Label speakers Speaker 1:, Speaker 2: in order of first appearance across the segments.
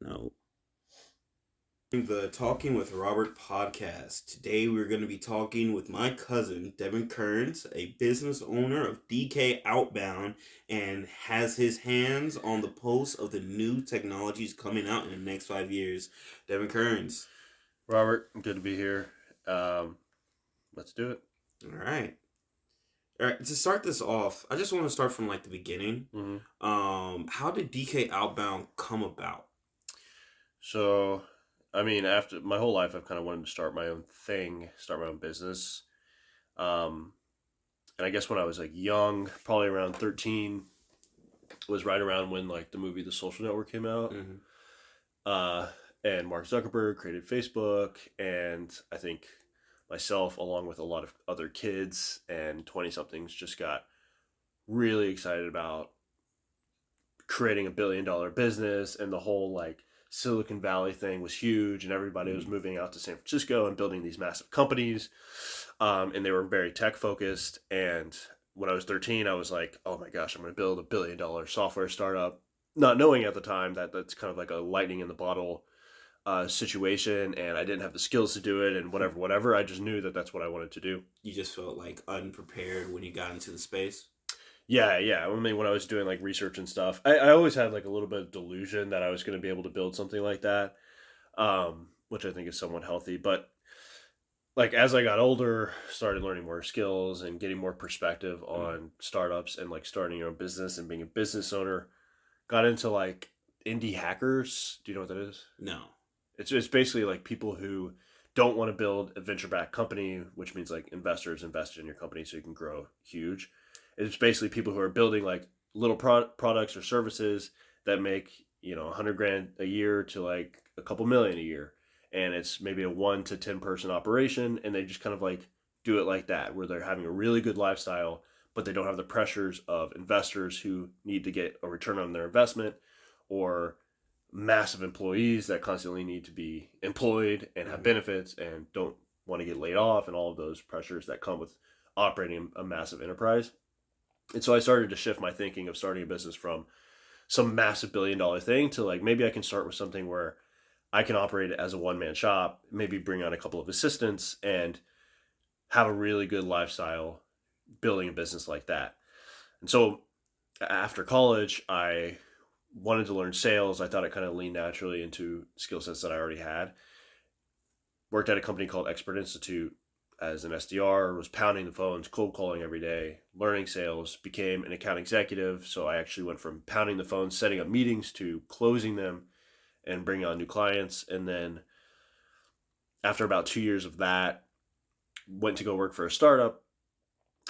Speaker 1: No. The Talking with Robert podcast. Today we're going to be talking with my cousin, Devin Kearns, a business owner of DK Outbound, and has his hands on the pulse of the new technologies coming out in the next 5 years. Devin Kearns.
Speaker 2: Robert, good to be here. Let's do it.
Speaker 1: All right. All right. To start this off, I just want to start from like the beginning. How did DK Outbound come about?
Speaker 2: So, after my whole life, I've kind of wanted to start my own thing, start my own business. And I guess when I was like young, probably around 13, was right around when like the movie The Social Network came out.
Speaker 1: Mm-hmm.
Speaker 2: And Mark Zuckerberg created Facebook, and I think myself, along with a lot of other kids and 20 somethings, just got really excited about creating $1 billion business, and the whole like Silicon Valley thing was huge, and everybody was moving out to San Francisco and building these massive companies, and they were very tech focused. And when I was 13, I was like, oh my gosh, I'm going to build $1 billion software startup, not knowing at the time that that's kind of like a lightning in the bottle situation, and I didn't have the skills to do it, and whatever. I just knew that that's what I wanted to do.
Speaker 1: You just felt like unprepared when you got into the space?
Speaker 2: Yeah. I mean, when I was doing like research and stuff, I always had like a little bit of delusion that I was going to be able to build something like that, which I think is somewhat healthy. But like as I got older, started learning more skills and getting more perspective on startups and like starting your own business and being a business owner, got into like indie hackers. Do you know what that is?
Speaker 1: No.
Speaker 2: It's basically like people who don't want to build a venture backed company, which means like investors invested in your company so you can grow huge. It's basically people who are building like little products or services that make 100 grand a year to like a couple million a year, and it's maybe a 1 to 10 person operation, and they just kind of like do it like that, where they're having a really good lifestyle, but they don't have the pressures of investors who need to get a return on their investment, or massive employees that constantly need to be employed and have benefits and don't want to get laid off, and all of those pressures that come with operating a massive enterprise. And so I started to shift my thinking of starting a business from some massive $1 billion thing to like, maybe I can start with something where I can operate it as a one-man shop, maybe bring on a couple of assistants, and have a really good lifestyle building a business like that. And so after college, I wanted to learn sales. I thought it kind of leaned naturally into skill sets that I already had. Worked at a company called Expert Institute as an SDR, was pounding the phones, cold calling every day, learning sales, became an account executive. So I actually went from pounding the phones, setting up meetings, to closing them and bringing on new clients. And then after about 2 years of that, went to go work for a startup.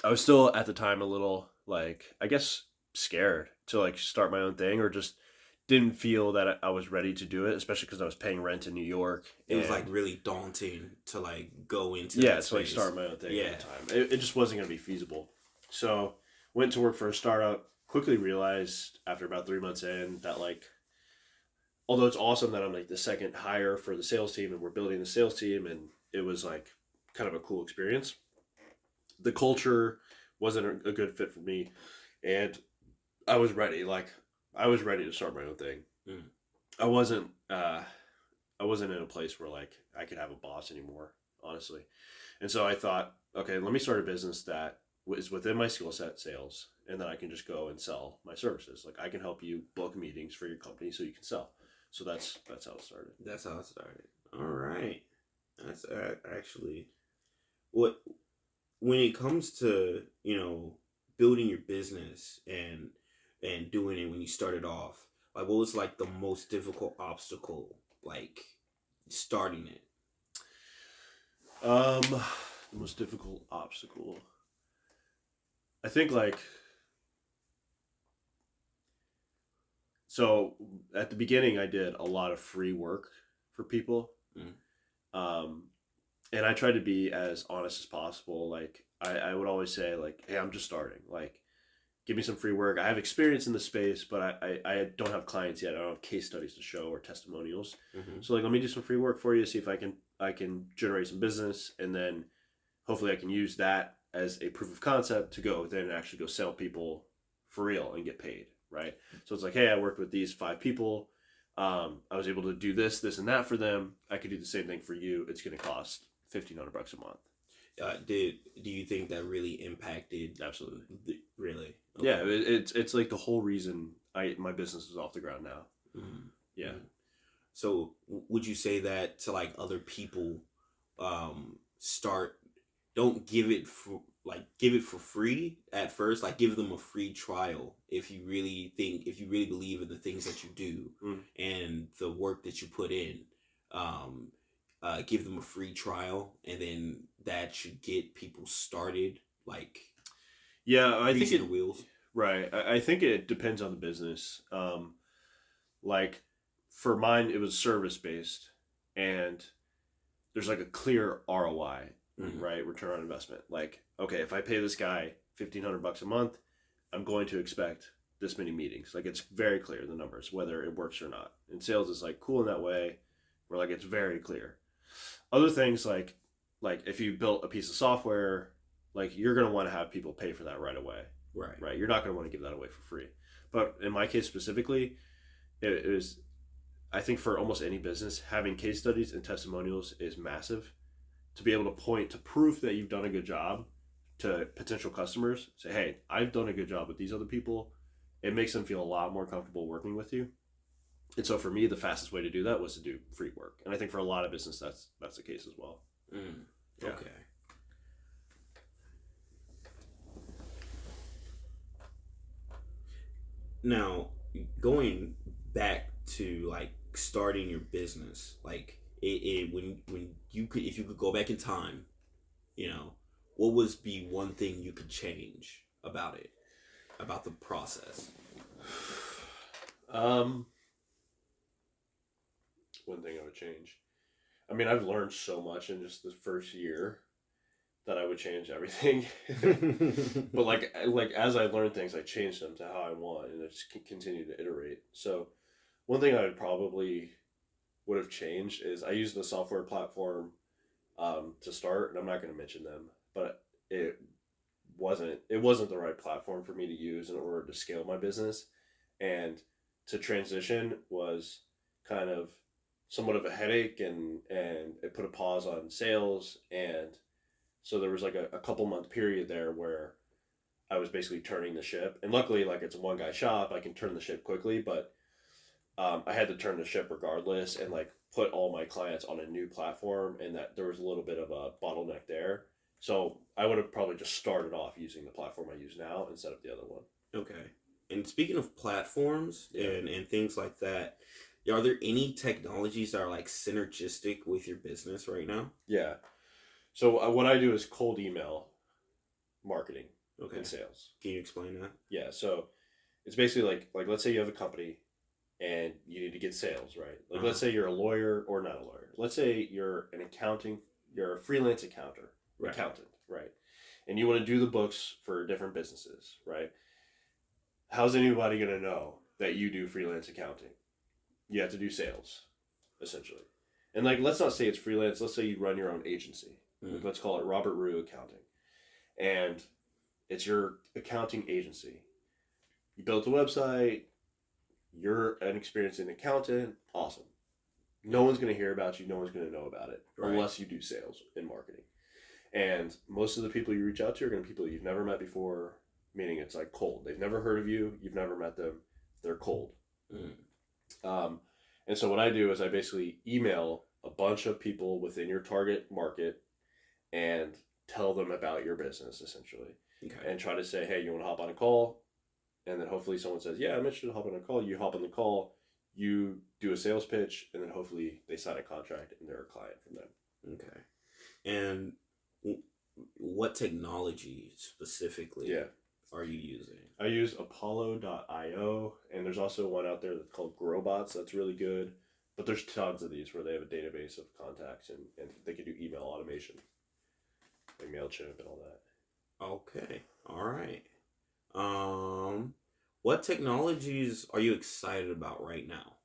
Speaker 2: I was still at the time a little like, I guess, scared to like start my own thing, or just didn't feel that I was ready to do it, especially because I was paying rent in New York.
Speaker 1: It was like really daunting to like go into
Speaker 2: that to like start my own thing at the time. It just wasn't going to be feasible. So went to work for a startup, quickly realized after about 3 months in that like, although it's awesome that I'm like the second hire for the sales team and we're building the sales team, and it was like kind of a cool experience, the culture wasn't a good fit for me, and I was ready. Like I was ready to start my own thing. I wasn't in a place where like I could have a boss anymore, honestly. And so I thought, okay, let me start a business that is within my skill set, sales, and then I can just go and sell my services. Like I can help you book meetings for your company so you can sell. So that's how it started.
Speaker 1: That's how it started. All right. That's actually what, when it comes to, building your business and doing it when you started off, like what was like the most difficult obstacle, like starting it?
Speaker 2: The most difficult obstacle, I think, like, so at the beginning I did a lot of free work for people. And I tried to be as honest as possible. Like I would always say like, hey, I'm just starting, like give me some free work. I have experience in the space, but I don't have clients yet. I don't have case studies to show or testimonials. So like, let me do some free work for you, see if I can generate some business, and then hopefully I can use that as a proof of concept to go then actually go sell people for real and get paid, right? So it's like, hey, I worked with these 5 people. I was able to do this, and that for them. I could do the same thing for you. It's going to cost $1,500 a month.
Speaker 1: Do you think that really impacted?
Speaker 2: Absolutely.
Speaker 1: Really?
Speaker 2: Okay. Yeah, it's like the whole reason my business is off the ground now.
Speaker 1: Mm-hmm.
Speaker 2: Yeah.
Speaker 1: Mm-hmm. So would you say that to like other people, don't give it for free at first, like give them a free trial if you really believe in the things that you do and the work that you put in, give them a free trial, and then that should get people started, like
Speaker 2: I think
Speaker 1: the wheels.
Speaker 2: Right. I think it depends on the business. Like for mine, it was service based, and there's like a clear ROI, right? Return on investment. Like, okay, if I pay this guy $1,500 a month, I'm going to expect this many meetings. Like, it's very clear, the numbers, whether it works or not. And sales is like cool in that way, where like it's very clear. Other things like if you built a piece of software, like you're going to want to have people pay for that right away. Right. You're not going to want to give that away for free. But in my case specifically, it was, I think for almost any business, having case studies and testimonials is massive. To be able to point to proof that you've done a good job to potential customers, say, hey, I've done a good job with these other people. It makes them feel a lot more comfortable working with you. And so for me, the fastest way to do that was to do free work. And I think for a lot of business, that's the case as well.
Speaker 1: Yeah. Okay. Now, going back to like starting your business, like when you could, if you could go back in time, what would be one thing you could change about it, about the process?
Speaker 2: One thing I would change. I mean, I've learned so much in just the first year that I would change everything. But like as I learned things, I changed them to how I want, and I just continue to iterate. So one thing I would have changed is I used the software platform to start, and I'm not going to mention them, but it wasn't the right platform for me to use in order to scale my business, and to transition was kind of somewhat of a headache, and it put a pause on sales. And so there was like a couple month period there where I was basically turning the ship, and luckily, like, it's a one guy shop, I can turn the ship quickly, but I had to turn the ship regardless, and like put all my clients on a new platform, and that there was a little bit of a bottleneck there. So I would have probably just started off using the platform I use now instead of the other one.
Speaker 1: Okay. And speaking of platforms and things like that, are there any technologies that are like synergistic with your business right now?
Speaker 2: Yeah. So what I do is cold email marketing and sales.
Speaker 1: Can you explain that?
Speaker 2: Yeah. So it's basically like let's say you have a company and you need to get sales, right? Like let's say you're a lawyer, or not a lawyer. Let's say you're you're a freelance accountant, right? And you want to do the books for different businesses, right? How's anybody going to know that you do freelance accounting? You have to do sales, essentially. And like, let's not say it's freelance. Let's say you run your own agency. Like, let's call it Robert Rue Accounting. And it's your accounting agency. You built a website. You're an experienced accountant. Awesome. No one's going to hear about you. No one's going to know about it unless you do sales and marketing. And most of the people you reach out to are going to be people you've never met before, meaning it's like cold. They've never heard of you. You've never met them. They're cold. And so what I do is I basically email a bunch of people within your target market and tell them about your business, essentially. Okay. And try to say, hey, you want to hop on a call? And then hopefully someone says, yeah, I'm interested in hopping on a call. You hop on the call, you do a sales pitch, and then hopefully they sign a contract and they're a client from them.
Speaker 1: Okay. And what technology specifically are you using?
Speaker 2: I use Apollo.io, and there's also one out there that's called Growbots that's really good. But there's tons of these where they have a database of contacts, and they can do email automation, like MailChimp and all that.
Speaker 1: Okay. All right. What technologies are you excited about right now?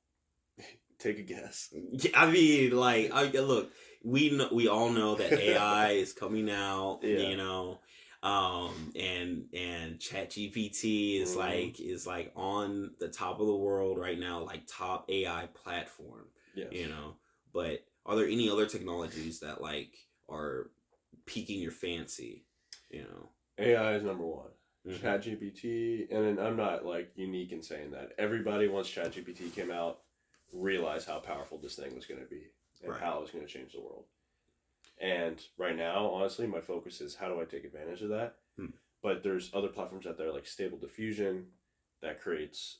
Speaker 2: Take a guess.
Speaker 1: I mean, like, look, we all know that AI is coming out. And ChatGPT is like on the top of the world right now, like top AI platform.
Speaker 2: Yes.
Speaker 1: But are there any other technologies that like are piquing your fancy?
Speaker 2: AI is number one.
Speaker 1: Mm-hmm.
Speaker 2: ChatGPT, and then I'm not like unique in saying that. Everybody, once ChatGPT came out, realized how powerful this thing was going to be and how it was going to change the world. And right now, honestly, my focus is how do I take advantage of that? But there's other platforms out there like Stable Diffusion that creates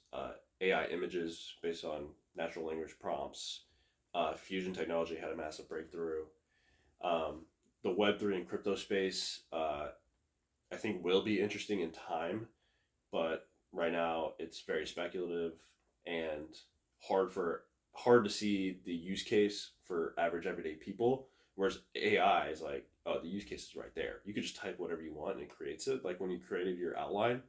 Speaker 2: AI images based on natural language prompts. Fusion technology had a massive breakthrough. The Web3 and crypto space, I think, will be interesting in time, but right now it's very speculative and hard to see the use case for average everyday people. Whereas AI is like, oh, the use case is right there. You could just type whatever you want and it creates it. Like when you created your outline,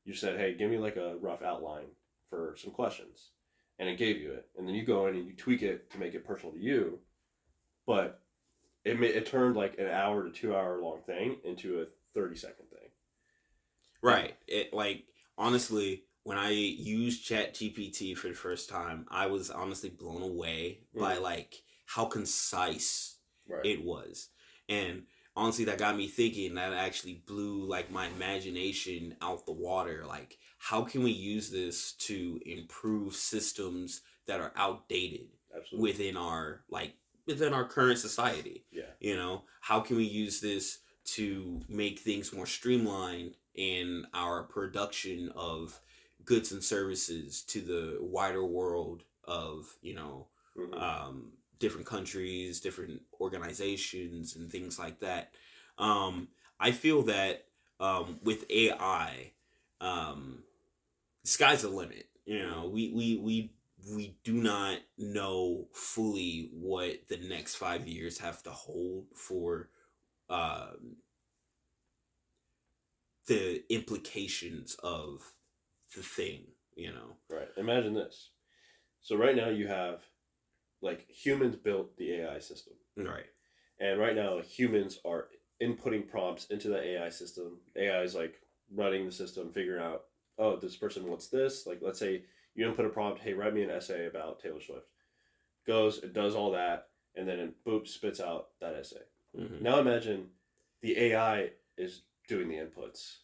Speaker 2: you said, hey, give me like a rough outline for some questions. And it gave you it. And then you go in and you tweak it to make it personal to you. But it turned like an hour to 2 hour long thing into a 30-second thing.
Speaker 1: Right. It like honestly, when I used ChatGPT for the first time, I was honestly blown away by like how concise it was. And honestly, that got me thinking. That actually blew like my imagination out the water. Like, how can we use this to improve systems that are outdated within our current society?
Speaker 2: Yeah.
Speaker 1: How can we use this to make things more streamlined in our production of goods and services to the wider world of different countries, different organizations, and things like that. I feel that with AI, sky's the limit. We do not know fully what the next 5 years have to hold for the implications of the thing.
Speaker 2: Right. Imagine this. So right now you have like humans built the AI system.
Speaker 1: Right.
Speaker 2: And right now humans are inputting prompts into the AI system. AI is like running the system, figuring out, oh, this person wants this. Like let's say you input a prompt, hey, write me an essay about Taylor Swift. Goes, it does all that, and then it boop spits out that essay. Now imagine the AI is doing the inputs.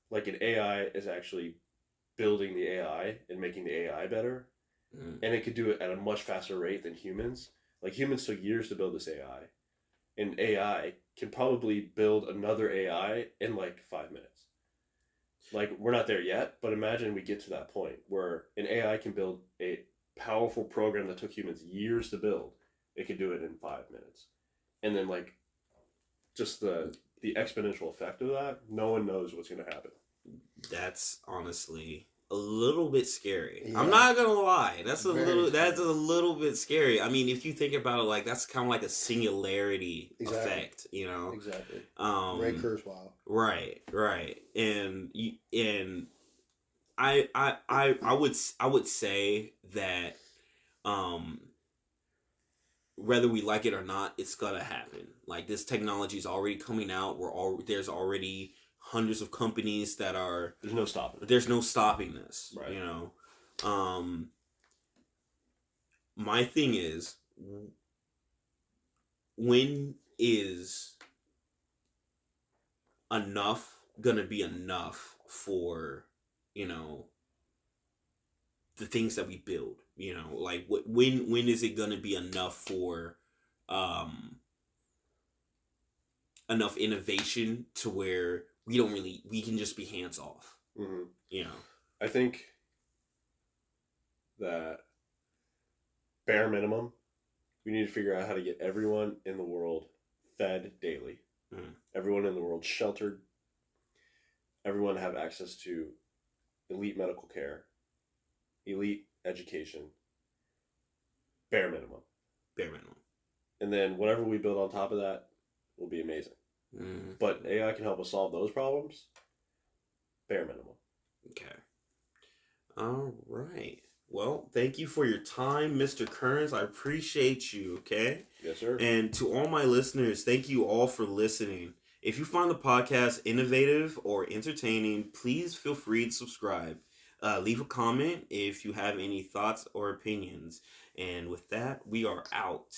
Speaker 2: Like an AI is actually building the AI and making the AI better. And it could do it at a much faster rate than humans. Like humans took years to build this AI. And AI can probably build another AI in like 5 minutes. Like we're not there yet, but imagine we get to that point where an AI can build a powerful program that took humans years to build. It could do it in 5 minutes. And then like just the exponential effect of that, no one knows what's going to happen.
Speaker 1: That's honestly a little bit scary. Yeah. I'm not gonna lie. That's a little bit scary. I mean, if you think about it, like that's kind of like a singularity effect,
Speaker 3: Exactly. Ray Kurzweil.
Speaker 1: Right. And I would say that whether we like it or not, it's gonna happen. Like this technology is already coming out. There's already hundreds of companies that are.
Speaker 2: There's no stopping it.
Speaker 1: There's no stopping this.
Speaker 2: Right.
Speaker 1: My thing is, when is enough gonna be enough for the things that we build? Like when is it gonna be enough for enough innovation to where we can just be hands off?
Speaker 2: I think that bare minimum, we need to figure out how to get everyone in the world fed daily. Everyone in the world sheltered. Everyone have access to elite medical care, elite education. Bare minimum. And then whatever we build on top of that will be amazing. But AI can help us solve those problems. Bare minimum.
Speaker 1: Okay. All right. Well, thank you for your time, Mr. Kearns. I appreciate you, okay?
Speaker 2: Yes, sir.
Speaker 1: And to all my listeners, thank you all for listening. If you find the podcast innovative or entertaining, please feel free to subscribe. Leave a comment if you have any thoughts or opinions. And with that, we are out.